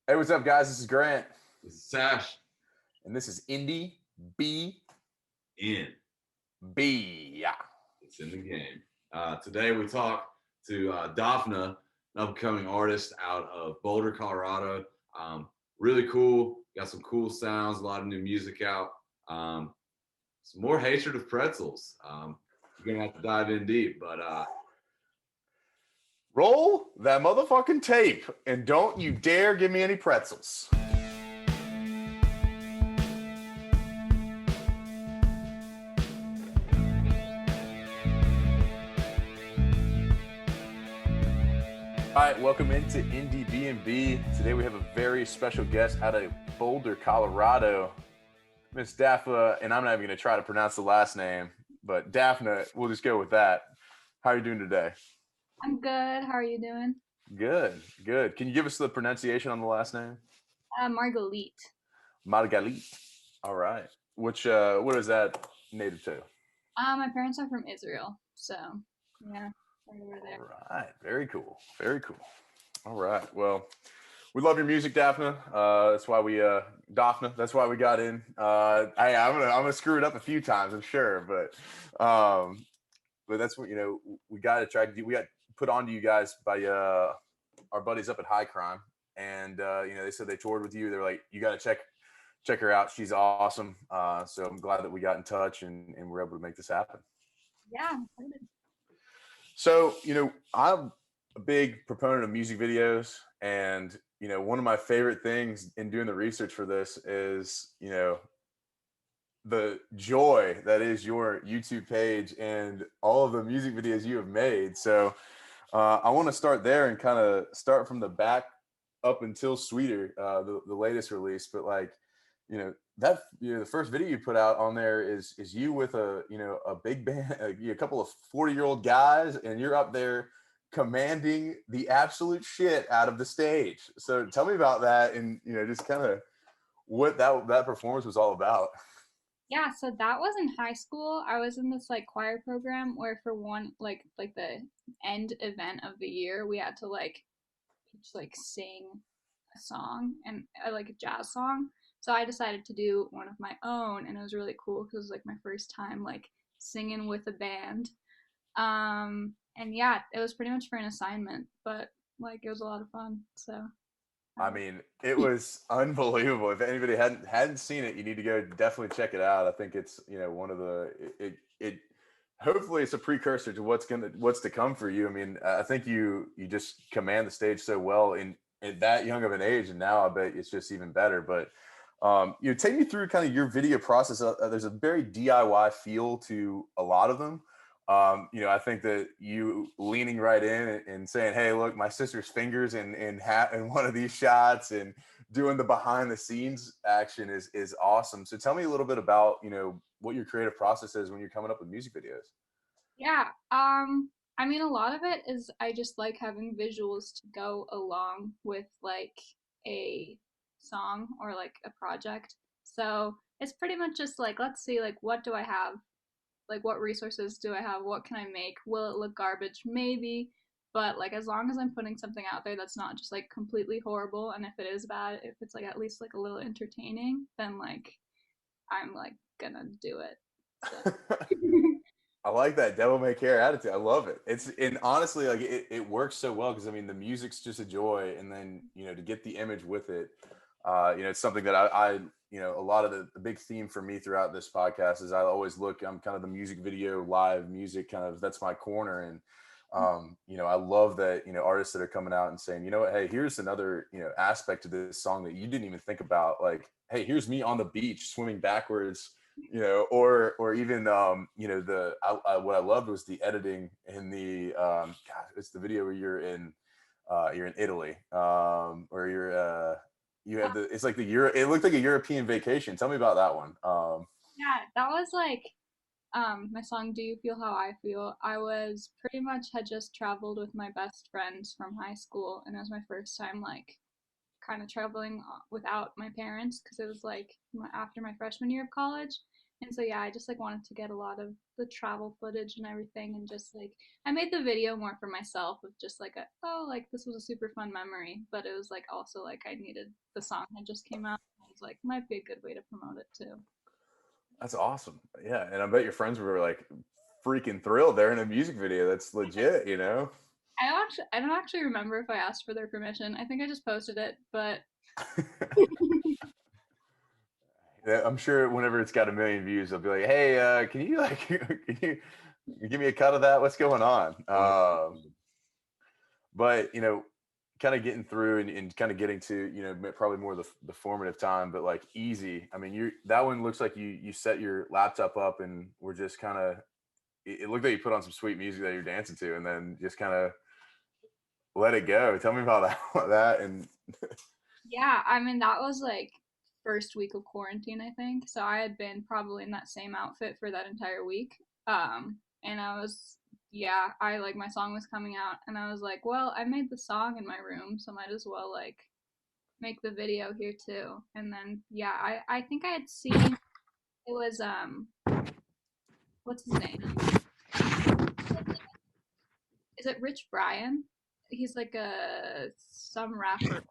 Hey, what's up, guys? This is Grant, This is Tash and this is Indie B in. B. Yeah. It's in the game. Today we talk to Dafna, an upcoming artist out of Boulder, Colorado. Really cool. Got some cool sounds, a lot of new music out. Um, some more hatred of pretzels. You're gonna have to dive in deep, but Roll that motherfucking tape, and don't you dare give me any pretzels. All right, welcome into Indie B&B. Today we have a very special guest out of Boulder, Colorado, Miss Dafna, and I'm not even going to try to pronounce the last name, but Dafna, we'll just go with that. How are you doing today? I'm good. How are you doing? Good, good. Can you give us the pronunciation on the last name? Marguerite. Margalit. All right. What is that native to? My parents are from Israel, so yeah, right over All there. right. Very cool. Very cool. All right. Well, we love your music, Daphne. That's why we Daphne. That's why we got in. I'm gonna screw it up a few times, I'm sure, but that's what we got attracted. We got put on to you guys by our buddies up at High Crime, and they said they toured with you. They're like, you got to check her out. She's awesome. So I'm glad that we got in touch and we're able to make this happen. Yeah, I'm excited. So, I'm a big proponent of music videos. And, one of my favorite things in doing the research for this is, the joy that is your YouTube page and all of the music videos you have made. So I want to start there and kind of start from the back up until Sweeter, the latest release. But like, the first video you put out on there is you with a big band, a couple of 40-year-old guys, and you're up there commanding the absolute shit out of the stage. So tell me about that, and just kind of what that performance was all about. Yeah, so that was in high school. I was in this like choir program where for one like the end event of the year, we had to like each like sing a song and like a jazz song. So I decided to do one of my own, and it was really cool because it was like my first time like singing with a band. And yeah, it was pretty much for an assignment, but like it was a lot of fun. So I mean, it was unbelievable. If anybody hadn't seen it, you need to go definitely check it out. I think it's one of the it hopefully it's a precursor to what's to come for you. I mean, I think you just command the stage so well in that young of an age, and now I bet it's just even better. But take me through kind of your video process. There's a very DIY feel to a lot of them. I think that you leaning right in and saying, "Hey, look, my sister's fingers in one of these shots," and doing the behind the scenes action is awesome. So tell me a little bit about what your creative process is when you're coming up with music videos. yeah, I mean a lot of it is I just like having visuals to go along with like a song or like a project. So it's pretty much just like let's see like what do I have? Like what resources do I have? What can I make? Will it look garbage? Maybe. But like as long as I'm putting something out there that's not just like completely horrible, and if it is bad, if it's like at least like a little entertaining, then like I'm like gonna do it. So I like that devil may care attitude. I love it. And honestly, like it works so well because I mean the music's just a joy, and then to get the image with it, it's something that I a lot of the big theme for me throughout this podcast is I always I'm kind of the music video live music kind of that's my corner, and I love that artists that are coming out and saying, what, hey, here's another aspect to this song that you didn't even think about, like, hey, here's me on the beach swimming backwards, or even what I loved was the editing in the God, it's the video where you're in Italy, where you have it's like it looked like a European vacation. Tell me about that one. yeah, that was like my song Do You Feel How I Feel. I was pretty much had just traveled with my best friends from high school, and it was my first time like kind of traveling without my parents because it was like after my freshman year of college. And so yeah, I just like wanted to get a lot of the travel footage and everything, and just like I made the video more for myself of just like a, oh, like this was a super fun memory, but it was like also like I needed the song that just came out. I was like might be a good way to promote it too. That's awesome. Yeah, and I bet your friends were like freaking thrilled. They're in a music video. That's legit, you know. I don't actually remember if I asked for their permission. I think I just posted it, but Yeah, I'm sure whenever it's got a million views, they'll be like, "Hey, can you like, can you give me a cut of that? What's going on?" But kind of getting through and kind of getting to probably more the formative time, but like easy. I mean, you that one looks like you set your laptop up and we're just kind of. It looked like you put on some sweet music that you're dancing to, and then just kind of let it go. Tell me about that and yeah, I mean that was like first week of quarantine, I think. So I had been probably in that same outfit for that entire week. And I was yeah, I like my song was coming out and I was like, well, I made the song in my room, so might as well like make the video here too. And then yeah, I think I had seen it was what's his name? Is it Rich Brian? He's like a some rapper,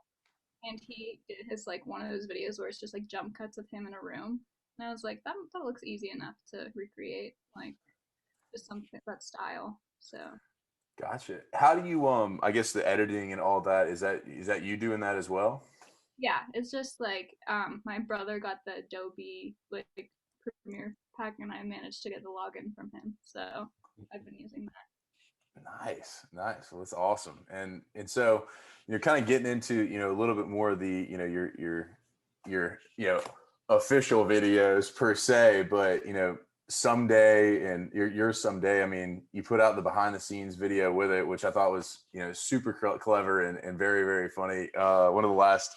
and he did his like one of those videos where it's just like jump cuts of him in a room, and I was like, that looks easy enough to recreate, like just something that style. So gotcha. How do you I guess the editing and all that is that you doing that as well? yeah, it's just like my brother got the Adobe like Premiere pack, and I managed to get the login from him, so I've been using that. Nice, nice. Well, that's awesome. And so you're kind of getting into a little bit more of the your official videos per se, but someday and your someday. I mean, you put out the behind the scenes video with it, which I thought was super clever and very very funny. One of the last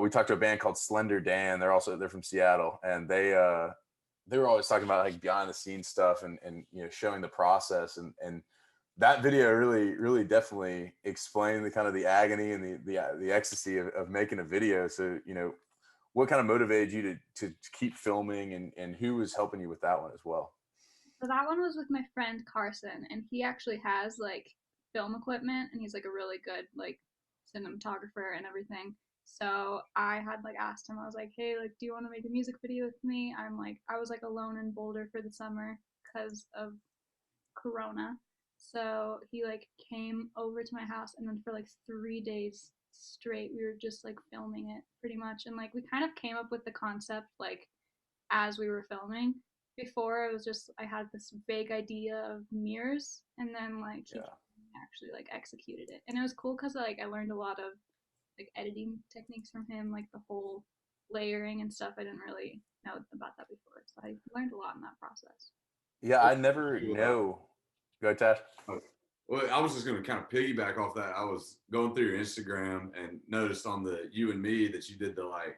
we talked to a band called Slender Dan. They're from Seattle, and they were always talking about like behind the scenes stuff and showing the process and that video really definitely explained the kind of the agony and the ecstasy of making a video. So what kind of motivated you to keep filming and who was helping you with that one as well? So that one was with my friend Carson, and he actually has like film equipment, and he's like a really good like cinematographer and everything. So I had like asked him, I was like, hey, like, do you want to make a music video with me? I was like alone in Boulder for the summer because of Corona. So he like came over to my house, and then for like 3 days straight, we were just like filming it pretty much. And like we kind of came up with the concept like as we were filming. Before it was just I had this vague idea of mirrors, and then like he Yeah. actually like executed it, and it was cool because like I learned a lot of like editing techniques from him, like the whole layering and stuff. I didn't really know about that before, so I learned a lot in that process. Yeah, What I never you, know. Go ahead, Tash. well, I was just going to kind of piggyback off that. I was going through your Instagram and noticed on the you and me that you did the like,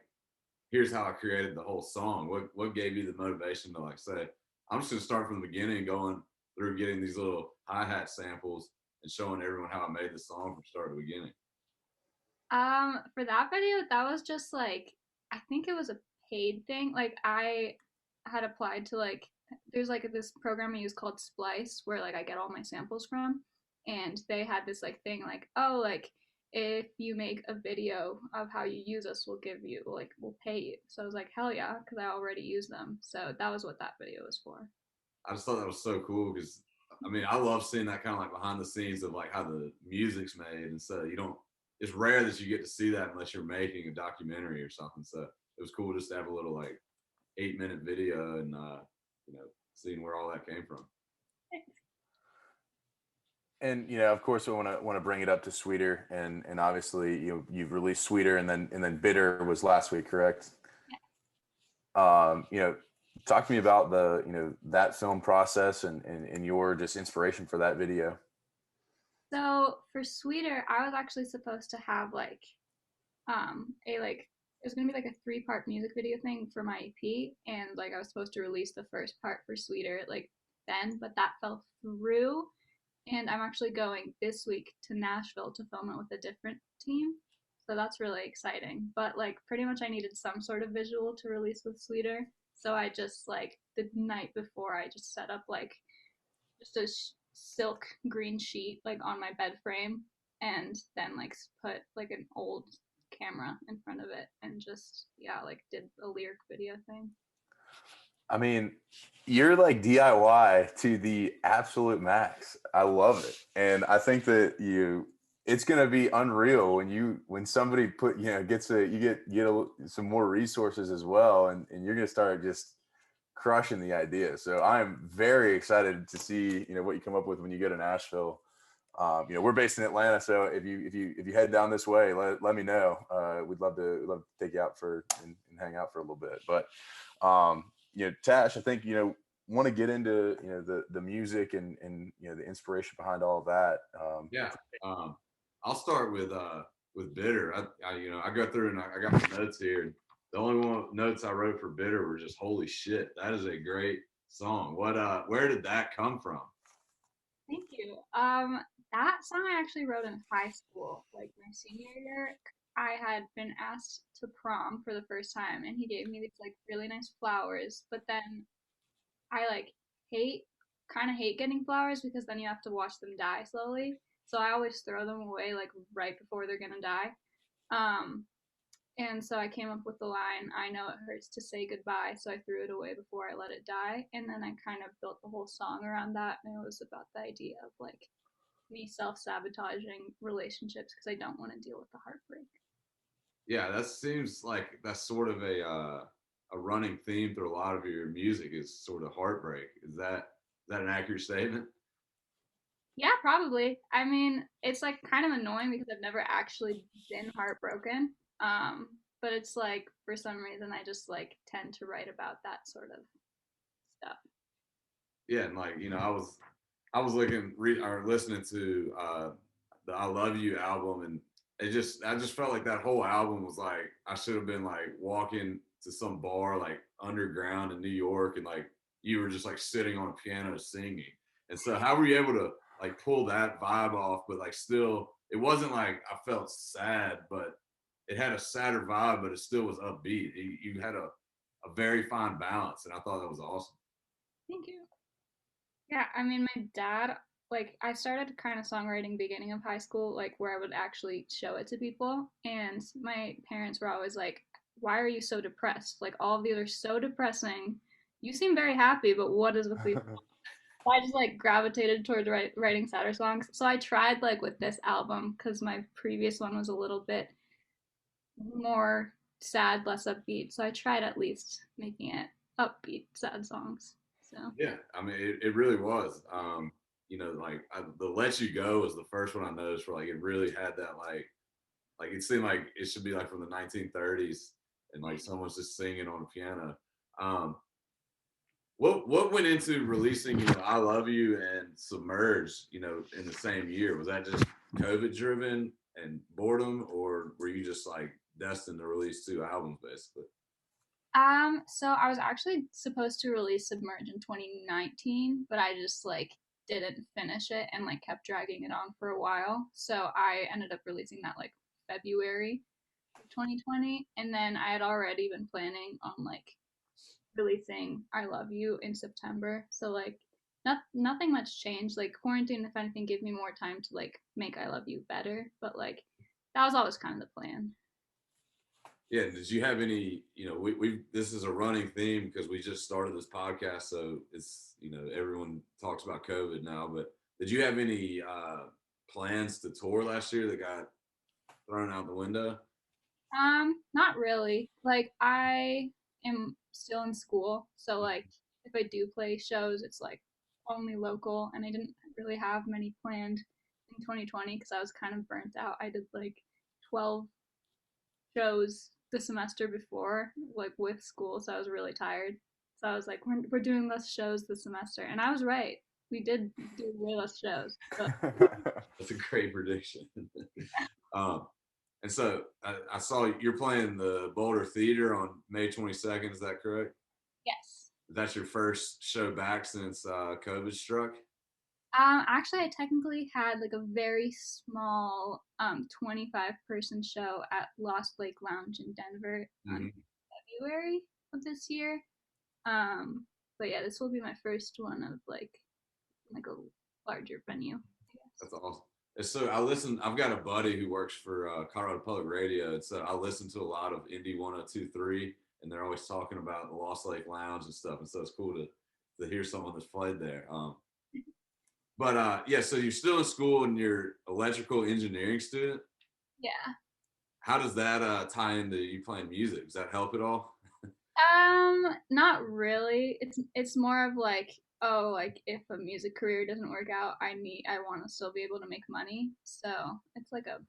here's how I created the whole song. What gave you the motivation to like say, I'm just going to start from the beginning, going through getting these little hi hat samples and showing everyone how I made the song from start to beginning. For that video, that was just like I think it was a paid thing. Like I had applied to like there's like this program I use called Splice where like I get all my samples from, and they had this like thing like, oh, like if you make a video of how you use us, we'll pay you. So I was like, hell yeah, because I already use them. So that was what that video was for. I just thought that was so cool because I mean I love seeing that kind of like behind the scenes of like how the music's made, and so you don't. It's rare that you get to see that unless you're making a documentary or something. So it was cool just to have a little like 8 minute video and you know seeing where all that came from. And of course, we want to bring it up to Sweeter, and obviously, you've released Sweeter, and then Bitter was last week, correct? Um, you know, talk to me about the that film process and your just inspiration for that video. So for Sweeter, I was actually supposed to have like a like it was gonna be like a three-part music video thing for my EP, and like I was supposed to release the first part for Sweeter like then, but that fell through, and I'm actually going this week to Nashville to film it with a different team. So that's really exciting. But like pretty much I needed some sort of visual to release with Sweeter. So I just like the night before, I just set up like just a silk green sheet like on my bed frame, and then like put like an old camera in front of it, and just like did a lyric video thing. I mean, you're like DIY to the absolute max. I love it. And I think that it's going to be unreal when somebody gets some more resources as well. And you're going to start just crushing the idea. So I'm very excited to see, what you come up with when you go to Nashville. We're based in Atlanta, so if you head down this way, let me know. We'd love to take you out and hang out for a little bit. But Tash, I think want to get into the music and the inspiration behind all of that. Yeah, I'll start with Bitter. I go through and I got my notes here. And the only notes I wrote for Bitter were just holy shit, that is a great song. Where did that come from? Thank you. That song I actually wrote in high school, like my senior year. I had been asked to prom for the first time, and he gave me these like really nice flowers. But then I like kind of hate getting flowers because then you have to watch them die slowly. So I always throw them away like right before they're gonna die. Um, and so I came up with the line, I know it hurts to say goodbye, so I threw it away before I let it die. And then I kind of built the whole song around that. And it was about the idea of like me self sabotaging relationships because I don't want to deal with the heartbreak. Yeah, that seems like that's sort of a running theme through a lot of your music is sort of heartbreak. Is that an accurate statement? Yeah, probably. I mean, it's like kind of annoying because I've never actually been heartbroken. But it's like for some reason I just like tend to write about that sort of stuff. Yeah, and like I was listening to the I Love You album, and I just felt like that whole album was like I should have been like walking to some bar like underground in New York, and like you were just like sitting on a piano singing. And so how were you able to like pull that vibe off, but like still it wasn't like I felt sad, but it had a sadder vibe, but it still was upbeat. You had a very fine balance, and I thought that was awesome. Thank you. Yeah, I mean, my dad, like, I started kind of songwriting beginning of high school, like, where I would actually show it to people. And my parents were always like, why are you so depressed? Like, all of these are so depressing. You seem very happy, but what is with these? So I just, like, gravitated towards writing sadder songs. So I tried, like, with this album, because my previous one was a little bit more sad, less upbeat. So I tried at least making it upbeat, sad songs. So. Yeah, I mean, it really was. Like the "Let You Go" was the first one I noticed where like it really had that like it seemed like it should be like from the 1930s and like someone's just singing on a piano. Um, what went into releasing "I Love You" and "Submerge" in the same year? Was that just COVID driven and boredom, or were you just like destined to release two albums basically? So I was actually supposed to release Submerge in 2019, but I just like didn't finish it and like kept dragging it on for a while. So I ended up releasing that like February of 2020, and then I had already been planning on like releasing I Love You in September. So like nothing much changed. Like quarantine, if anything, gave me more time to like make I Love You better, but like that was always kind of the plan. Yeah, did you have any, we this is a running theme because we just started this podcast, so it's, everyone talks about COVID now, but did you have any plans to tour last year that got thrown out the window? Not really. Like I am still in school, so like if I do play shows, it's like only local, and I didn't really have many planned in 2020 because I was kind of burnt out. I did like 12 shows the semester before, like with school, so I was really tired. So I was like, we're doing less shows this semester, and I was right. We did do way less shows, but That's a great prediction. um, and so I saw you're playing the Boulder Theater on May 22nd. Is that correct? yes. That's your first show back since COVID struck? Actually, I technically had like a very small 25-person show at Lost Lake Lounge in Denver on Mm-hmm. February of this year. But yeah, this will be my first one of like a larger venue, I guess. That's awesome. And so I listen. I've got a buddy who works for Colorado Public Radio, and so I listen to a lot of Indie 102.3, and they're always talking about the Lost Lake Lounge and stuff. And so it's cool to hear someone that's played there. But yeah, so you're still in school and you're electrical engineering student. Yeah. How does that tie into you playing music? Does that help at all? Not really. It's more of like, oh, like if a music career doesn't work out, I want to still be able to make money. So it's like a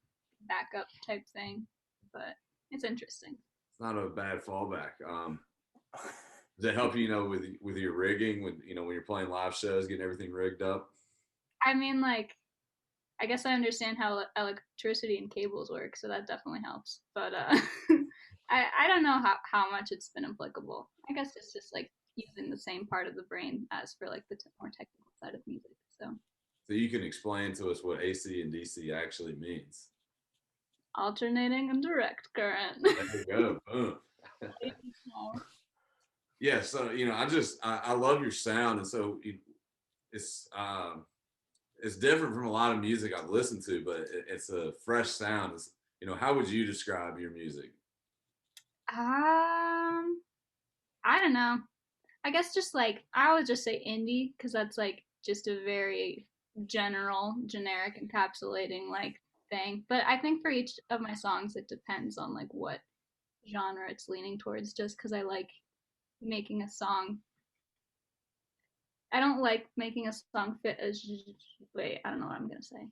backup type thing, but it's interesting. It's not a bad fallback. Does it help you, with your rigging, when you're playing live shows, getting everything rigged up? I mean, like, I guess I understand how electricity and cables work, so that definitely helps. But I don't know how much it's been applicable. I guess it's just like using the same part of the brain as for like the more technical side of music. So So you can explain to us what AC and DC actually means. alternating and direct current. There you go. Boom. Yeah. So I love your sound, and so it's it's different from a lot of music I've listened to, but it's a fresh sound. How would you describe your music? I don't know. I guess just like I would just say indie because that's like just a very general, generic, encapsulating like thing. But I think for each of my songs, it depends on like what genre it's leaning towards. Just because I like making a song, I don't like making a song fit as. Wait, I don't know what I'm gonna say.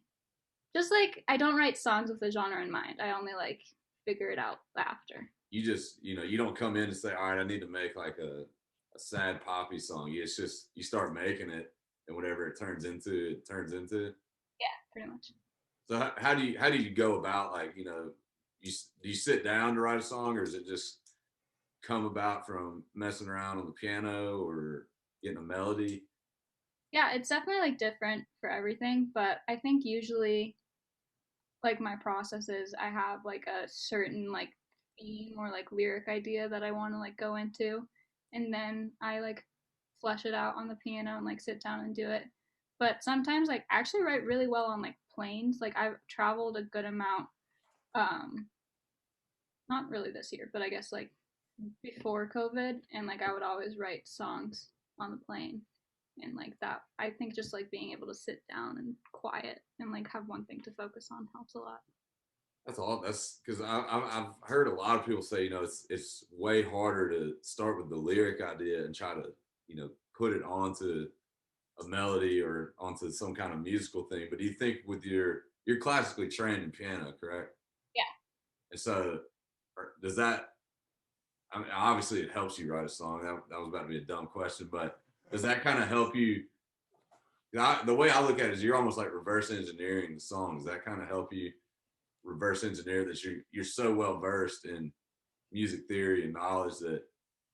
Just like I don't write songs with a genre in mind. I only like figure it out after. You just you don't come in and say, all right, I need to make like a sad poppy song. It's just you start making it, and whatever it turns into, it turns into. Yeah, pretty much. So how do you go about, like, do you sit down to write a song, or does it just come about from messing around on the piano or getting a melody? Yeah, it's definitely like different for everything, but I think usually like my process is I have like a certain like theme or like lyric idea that I want to like go into, and then I like flesh it out on the piano and like sit down and do it. But sometimes like I actually write really well on like planes. Like I've traveled a good amount, um not really this year, but I guess like before COVID, and like I would always write songs on the plane. And like that, I think just like being able to sit down and quiet and like have one thing to focus on helps a lot. That's all. That's because I've heard a lot of people say, it's way harder to start with the lyric idea and try to put it onto a melody or onto some kind of musical thing. But do you think with you're classically trained in piano, correct? Yeah. And so does that? I mean, obviously it helps you write a song. That was about to be a dumb question, but does that kind of help you? The way I look at it is you're almost like reverse engineering the song. Does that kind of help you reverse engineer that you're so well versed in music theory and knowledge that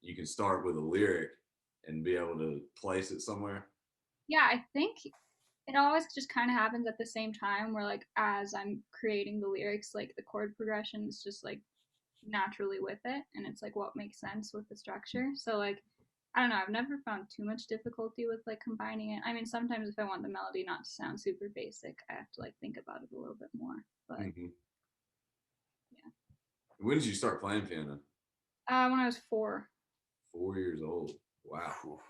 you can start with a lyric and be able to place it somewhere? Yeah, I think it always just kind of happens at the same time where like as I'm creating the lyrics, like the chord progression is just like naturally with it, and it's like what makes sense with the structure. So like I don't know, I've never found too much difficulty with like combining it. I mean, sometimes if I want the melody not to sound super basic, I have to like think about it a little bit more. But Mm-hmm. yeah. When did you start playing piano? When I was 4. 4 years old. Wow.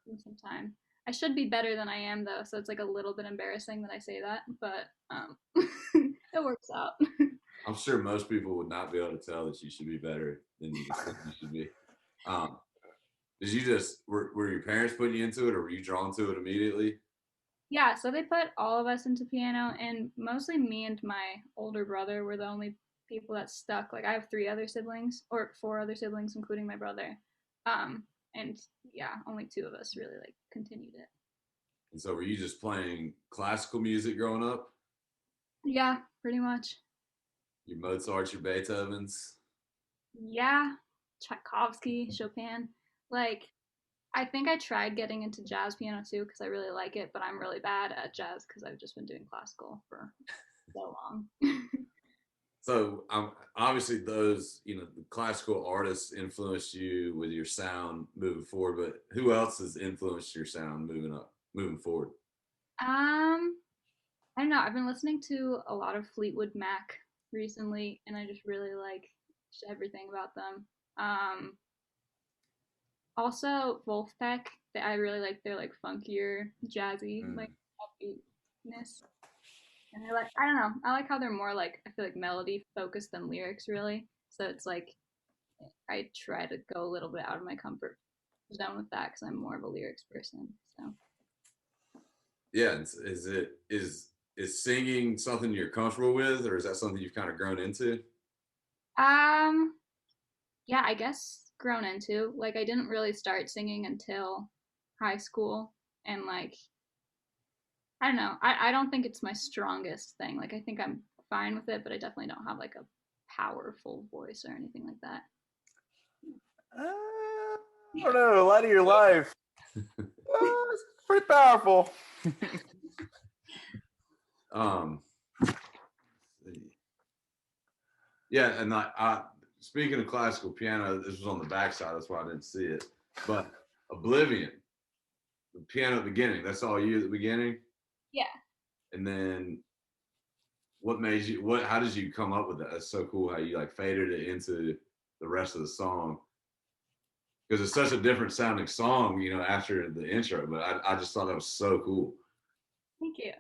Some time. I should be better than I am though, so it's like a little bit embarrassing that I say that, but it works out. I'm sure most people would not be able to tell that you should be better than you think you should be. Um, did you just were your parents putting you into it, or were you drawn to it immediately? Yeah, so they put all of us into piano, and mostly me and my older brother were the only people that stuck. Like I have 3 other siblings, or 4 other siblings, including my brother. Um, and yeah, only 2 of us really like continued it. And so were you just playing classical music growing up? Yeah, pretty much. Your Mozarts, your Beethovens? Yeah, Tchaikovsky, Chopin. Like I think I tried getting into jazz piano too because I really like it, but I'm really bad at jazz because I've just been doing classical for so long. So obviously those, the classical artists influenced you with your sound moving forward, but who else has influenced your sound moving forward? Um, I don't know. I've been listening to a lot of Fleetwood Mac recently, and I just really like just everything about them. Um, Also Wolfpack, that I really like their like funkier, jazzy, like Mm. upbeatness. And I don't know, I like how they're more like, I feel like melody focused than lyrics really. So it's like I try to go a little bit out of my comfort zone with that because I'm more of a lyrics person. So Yeah, is singing something you're comfortable with, or is that something you've kind of grown into? um yeah, I guess grown into. Like I didn't really start singing until high school and like I don't know. I don't think it's my strongest thing. Like I think I'm fine with it, but I definitely don't have like a powerful voice or anything like that. I don't know. A lot of your life, it's pretty powerful. Um, yeah, and speaking of classical piano, this was on the backside, that's why I didn't see it. But Oblivion, the piano at the beginning, that's all you at the beginning, Yeah. and then what made you? What? How did you come up with that? That's so cool how you like faded it into the rest of the song because it's such a different sounding song, after the intro. But I just thought that was so cool. Thank you.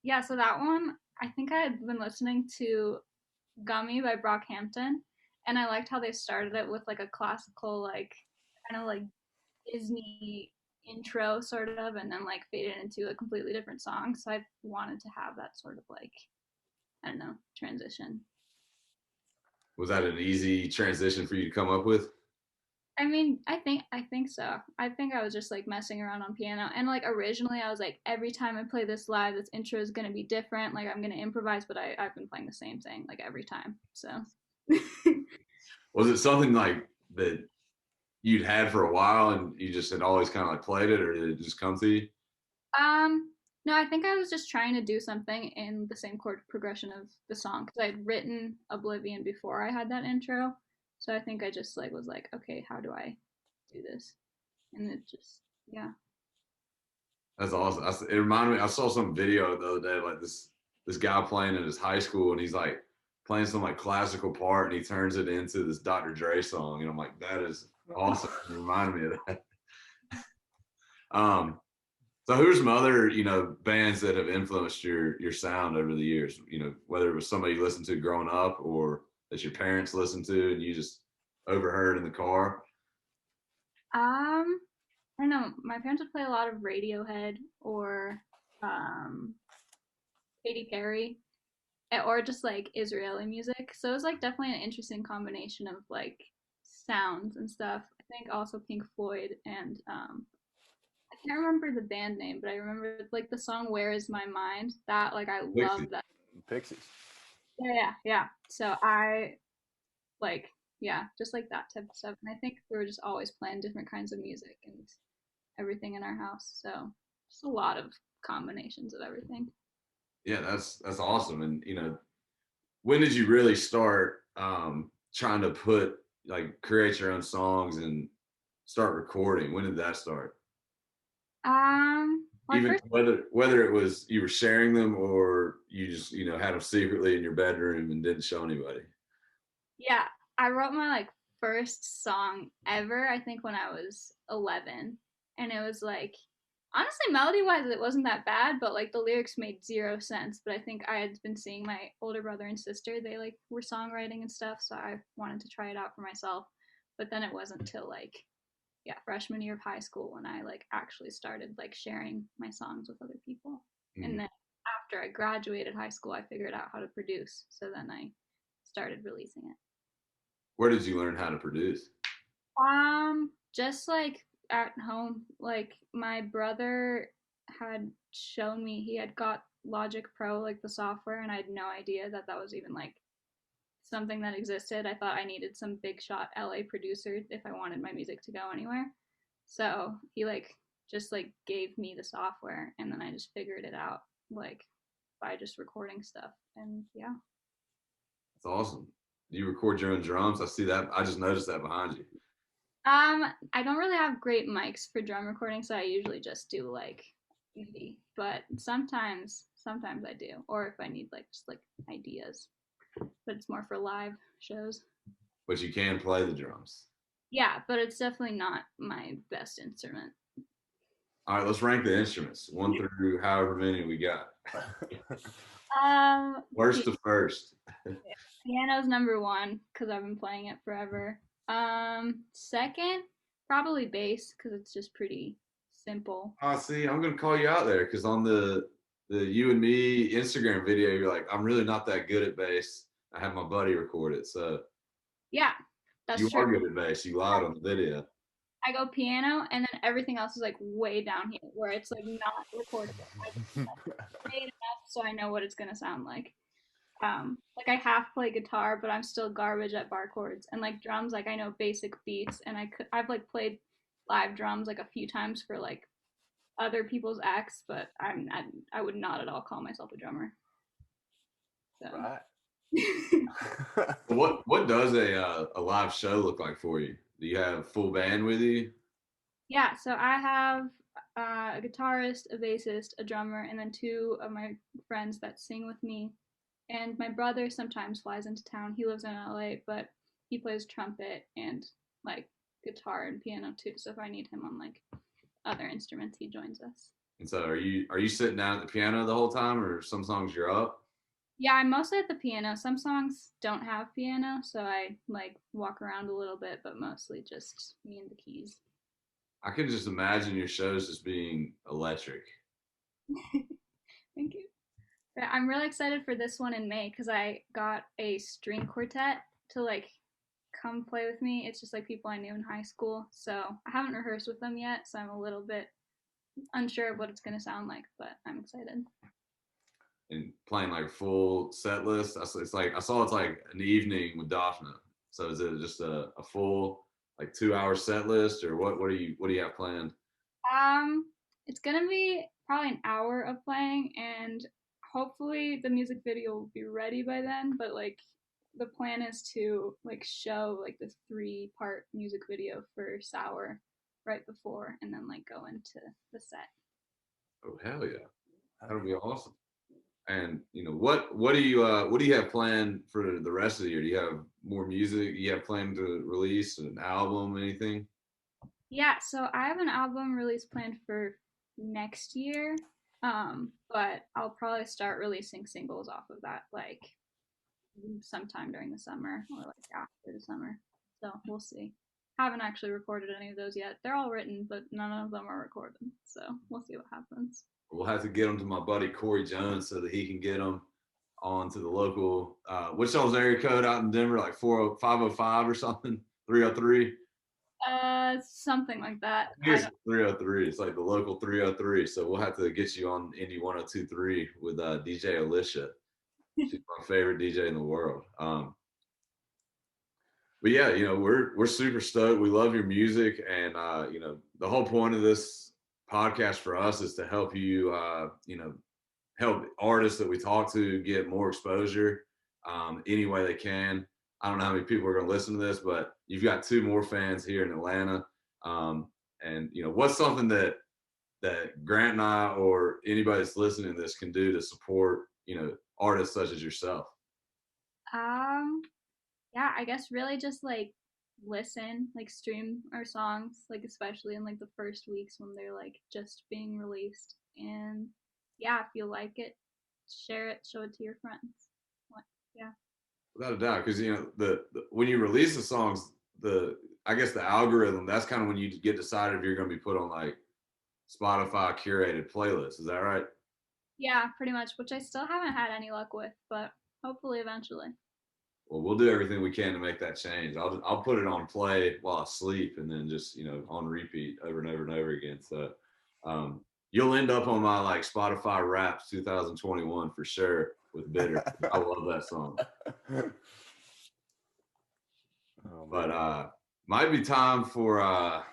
Yeah, so that one, I think I had been listening to Gummy by Brockhampton, and I liked how they started it with like a classical, like kind of like Disney intro sort of, and then like faded into a completely different song. So I wanted to have that sort of like, I don't know, transition. Was that an easy transition for you to come up with? I mean, I think so. I think I was just like messing around on piano, and like originally I was like, every time I play this live, this intro is gonna be different. Like I'm gonna improvise, but I've been playing the same thing like every time. So, Was it something like that you'd had for a while and you just had always kind of like played it, or did it just come to you? um, no, I think I was just trying to do something in the same chord progression of the song because I'd written Oblivion before I had that intro. So I think I just like was like, okay, how do I do this? And it just, yeah. That's awesome. It reminded me. I saw some video the other day, like this guy playing in his high school, and he's like playing some like classical part, and he turns it into this Dr. Dre song, and I'm like, that is awesome. It reminded me of that. Um, so who's some other bands that have influenced your sound over the years? Whether it was somebody you listened to growing up or that your parents listened to and you just overheard in the car. Um, I don't know. My parents would play a lot of Radiohead or um, Katy Perry, or just like Israeli music. So it was like definitely an interesting combination of like sounds and stuff. I think also Pink Floyd and I can't remember the band name, but I remember like the song "Where Is My Mind." That like I love Pixies. that. Pixies. Yeah, yeah, yeah. So I like yeah, just like that type of stuff. And I think we were just always playing different kinds of music and everything in our house. So just a lot of combinations of everything. Yeah, that's awesome. And when did you really start trying to create your own songs and start recording? When did that start? My Even first, whether it was you were sharing them or you just had them secretly in your bedroom and didn't show anybody. yeah, I wrote my like first song ever. I think when I was 11, and it was like honestly melody wise it wasn't that bad, but like the lyrics made zero sense. But I think I had been seeing my older brother and sister; they like were songwriting and stuff, so I wanted to try it out for myself. But then it wasn't till like yeah freshman year of high school when I like actually started like sharing my songs with other people. And Mm. then after I graduated high school, I figured out how to produce. So then I started releasing it. Where did you learn how to produce? Just like at home, like my brother had shown me he had got Logic Pro, like the software, and I had no idea that that was even like something that existed. I thought I needed some big shot LA producer if I wanted my music to go anywhere. So he like just like gave me the software and then I just figured it out like by just recording stuff and yeah. That's awesome. Do you record your own drums? I see that. I just noticed that behind you. I don't really have great mics for drum recording, so I usually just do like MIDI. But sometimes I do, or if I need like just like ideas. But it's more for live shows. But you can play the drums. Yeah, but it's definitely not my best instrument. All right, let's rank the instruments, 1 through however many we got. Worst to first. Piano's number one because I've been playing it forever. Second, probably bass because it's just pretty simple. See, I'm gonna call you out there because on the you and me Instagram video, you're like, I'm really not that good at bass. I have my buddy record it, so Yeah, that's you true. are good at bass. You lied on the video. I go piano, and then everything else is like way down here, where it's like not recordable. I just like, made enough so I know what it's gonna sound like. Like I half play guitar, but I'm still garbage at bar chords, and like drums, like I know basic beats, and I've like played live drums like a few times for like other people's acts, but I would not at all call myself a drummer. So. Right. What does a live show look like for you? Do you have full band with you? Yeah, so I have a guitarist, a bassist, a drummer, and then two of my friends that sing with me. And my brother sometimes flies into town. He lives in LA, but he plays trumpet and like guitar and piano too. So if I need him on like other instruments, he joins us. And so are you sitting down at the piano the whole time, or some songs you're up? Yeah, I'm mostly at the piano. Some songs don't have piano, so I like walk around a little bit, but mostly just me and the keys. I can just imagine your shows just being electric. Thank you. But I'm really excited for this one in May because I got a string quartet to like come play with me. It's just like people I knew in high school. So I haven't rehearsed with them yet, so I'm a little bit unsure of what it's going to sound like, but I'm excited. And playing like full set list. It's like I saw it's like an evening with Dafna. So is it just a full like 2 hour set list, or what do you have planned? Um, it's gonna be probably an hour of playing, and hopefully the music video will be ready by then. But like, the plan is to like show like the 3-part music video for Sour right before, and then like go into the set. Oh hell yeah, that'll be awesome. And what do you have planned for the rest of the year? Do you have more music? You have planned to release an album, anything? Yeah, so I have an album release planned for next year. But I'll probably start releasing singles off of that like sometime during the summer or like after the summer. So we'll see. Haven't actually recorded any of those yet. They're all written, but none of them are recorded. So we'll see what happens. We'll have to get them to my buddy Corey Jones so that he can get them on to the local. What's y'all's area code out in Denver? Like 505 or something? 303? Something like that. Here's 303. It's like the local 303. So we'll have to get you on Indie 1023 with DJ Alicia. She's my favorite DJ in the world. But yeah, we're super stoked. We love your music, and the whole point of this podcast for us is to help you, help artists that we talk to get more exposure any way they can. I don't know how many people are going to listen to this, but you've got 2 more fans here in Atlanta. And what's something that Grant and I or anybody that's listening to this can do to support artists such as yourself? Yeah, I guess really just like listen, like stream our songs, like especially in like the first weeks when they're like just being released. And yeah, if you like it, share it, show it to your friends. Yeah. Without a doubt, because the when you release the songs, I guess the algorithm, that's kind of when you get decided if you're going to be put on like Spotify curated playlists. Is that right? Yeah, pretty much, which I still haven't had any luck with, but hopefully eventually. Well, we'll do everything we can to make that change. I'll put it on play while I sleep, and then just on repeat over and over and over again. So you'll end up on my like Spotify Wraps 2021 for sure with Bitter. I love that song. But might be time for a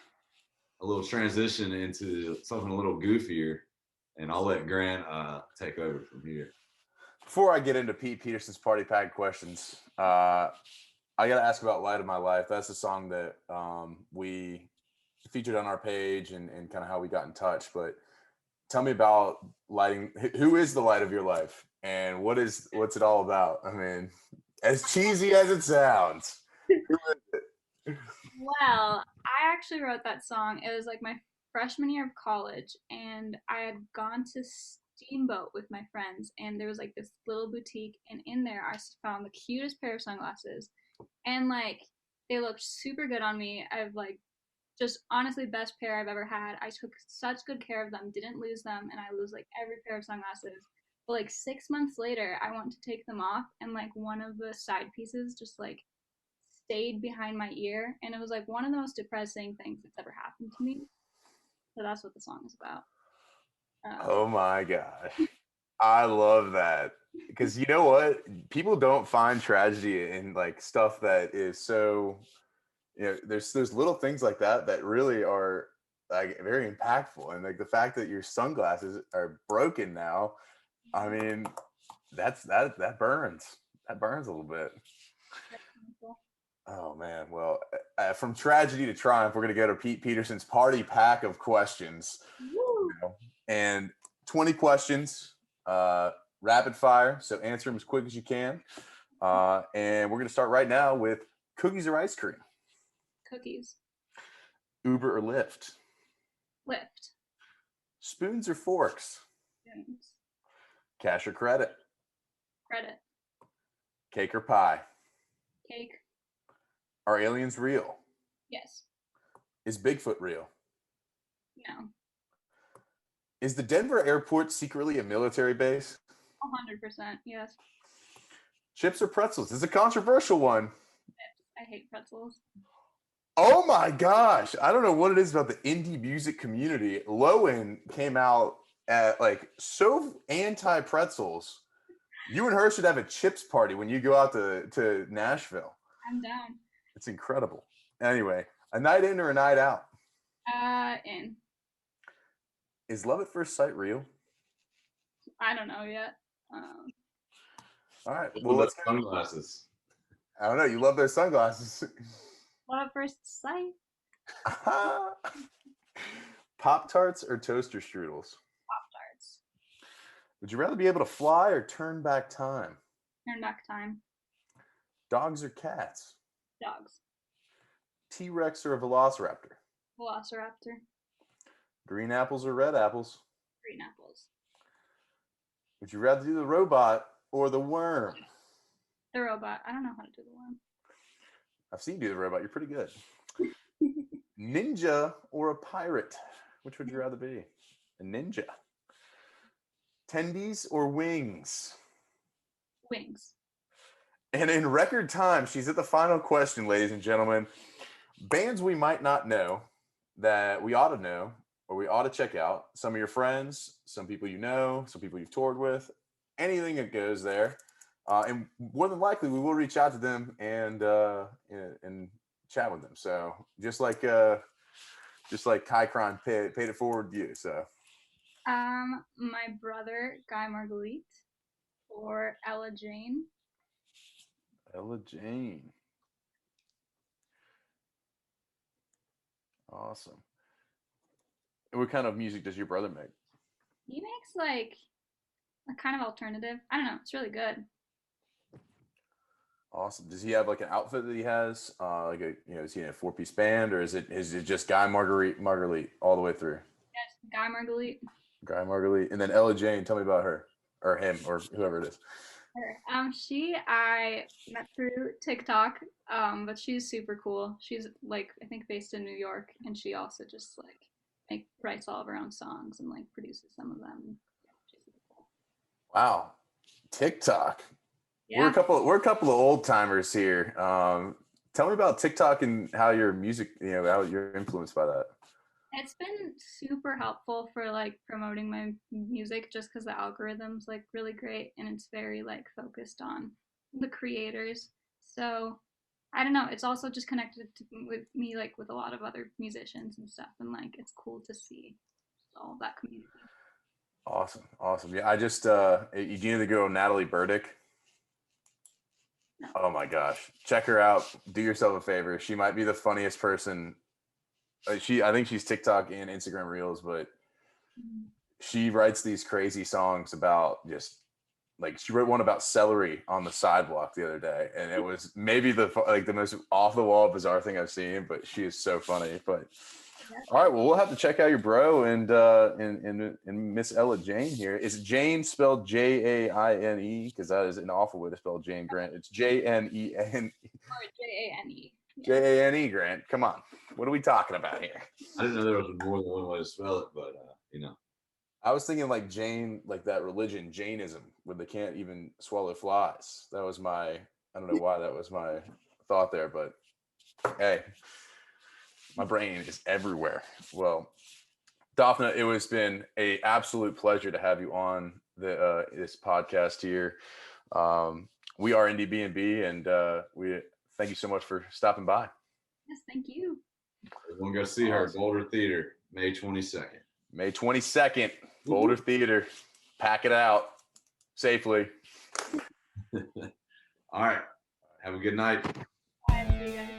little transition into something a little goofier, and I'll let Grant take over from here. Before I get into Pete Peterson's party pack questions, I got to ask about "Light of My Life." That's a song that we featured on our page and kind of how we got in touch. But tell me about lighting. Who is the light of your life, and what's it all about? I mean, as cheesy as it sounds. Who is it? Well, I actually wrote that song. It was like my freshman year of college, and I had gone to Steamboat with my friends, and there was like this little boutique, and in there I found the cutest pair of sunglasses, and like they looked super good on me. I've like just honestly best pair I've ever had. I took such good care of them, didn't lose them, and I lose like every pair of sunglasses. But like 6 months later, I went to take them off, and like one of the side pieces just like stayed behind my ear, and it was like one of the most depressing things that's ever happened to me. So that's what the song is about. Oh my gosh. I love that. Because you know what? People don't find tragedy in like stuff that is so, there's little things like that that really are like very impactful. And like the fact that your sunglasses are broken now, I mean, that burns. That burns a little bit. Oh man. Well, from tragedy to triumph, we're gonna go to Pete Peterson's party pack of questions. Woo! And 20 questions, rapid fire. So answer them as quick as you can. And we're going to start right now with cookies or ice cream, Cookies. Uber or Lyft, Lift. spoons or forks, Spoons. cash or credit, Credit. cake or pie. Cake. Are aliens real? Yes. Is Bigfoot real? No. Is the Denver airport secretly a military base? 100%. Yes. Chips or pretzels? This is a controversial one. I hate pretzels. Oh my gosh. I don't know what it is about the indie music community. Lowen came out at like so anti pretzels. You and her should have a chips party when you go out to Nashville. I'm down. It's incredible. Anyway, a night in or a night out? In. Is love at first sight real? I don't know yet. All right. Well, Well, let's go. sunglasses. I don't know. You love their sunglasses. Love at first sight. Pop Tarts or toaster strudels? Pop-Tarts. Would you rather be able to fly or turn back time? Turn back time. Dogs or cats? Dogs. T-Rex or a velociraptor? Velociraptor. Green apples or red apples? Green apples. Would you rather do the robot or the worm? The robot. I don't know how to do the one. I've seen you do the robot. You're pretty good. Ninja or a pirate? Which would you rather be? A ninja. Tendies or wings? Wings. And in record time, she's at the final question, ladies and gentlemen. Bands we might not know that we ought to know or we ought to check out. Some of your friends, some people you know, some people you've toured with, anything that goes there. And more than likely, we will reach out to them and chat with them. So just like Kai Kron paid it forward to you. So My brother Guy Marguerite or Ella Jane. Ella Jane. Awesome. And what kind of music does your brother make? He makes like a kind of alternative. I don't know. It's really good. Awesome. Does he have like an outfit that he has? Is he in a 4-piece band or is it just Guy Marguerite all the way through? Yes, Guy Marguerite. Guy Marguerite. And then Ella Jane, tell me about her or him or whoever it is. She I met through TikTok, but she's super cool. She's like I think based in New York, and she also just like writes all of her own songs and like produces some of them. Yeah, she's super cool. Wow. TikTok. Yeah. We're a couple of old timers here. Tell me about TikTok and how your music, how you're influenced by that. It's been super helpful for like promoting my music just because the algorithm's like really great and it's very like focused on the creators. So I don't know. It's also just with me like with a lot of other musicians and stuff, and like it's cool to see all of that community. Awesome. Yeah, I just you know the girl Natalie Burdick? No. Oh my gosh, check her out. Do yourself a favor. She might be the funniest person. I think she's TikTok and Instagram Reels, but Mm. she writes these crazy songs about just like she wrote one about celery on the sidewalk the other day, and it was maybe the most off the wall bizarre thing I've seen. But she is so funny. But Yeah. all right, well, we'll have to check out your bro and Miss Ella Jane here. Is Jane spelled Jaine? Because that is an awful way to spell Jane Grant. It's Jnene. Or Jane. Yeah. Jane Grant. Come on, what are we talking about here? I didn't know there was more than one way to spell it, but I was thinking like Jane, like that religion, Jainism, where they can't even swallow flies. That was I don't know why that was my thought there, but hey, my brain is everywhere. Well, Dafna, it has been a absolute pleasure to have you on this podcast here. We are Indiebnb, and we thank you so much for stopping by. Yes, thank you. everyone go see her at Boulder Theater, May 22nd. May 22nd, Boulder Theater. Pack it out safely. All right. Have a good night. Bye, everybody.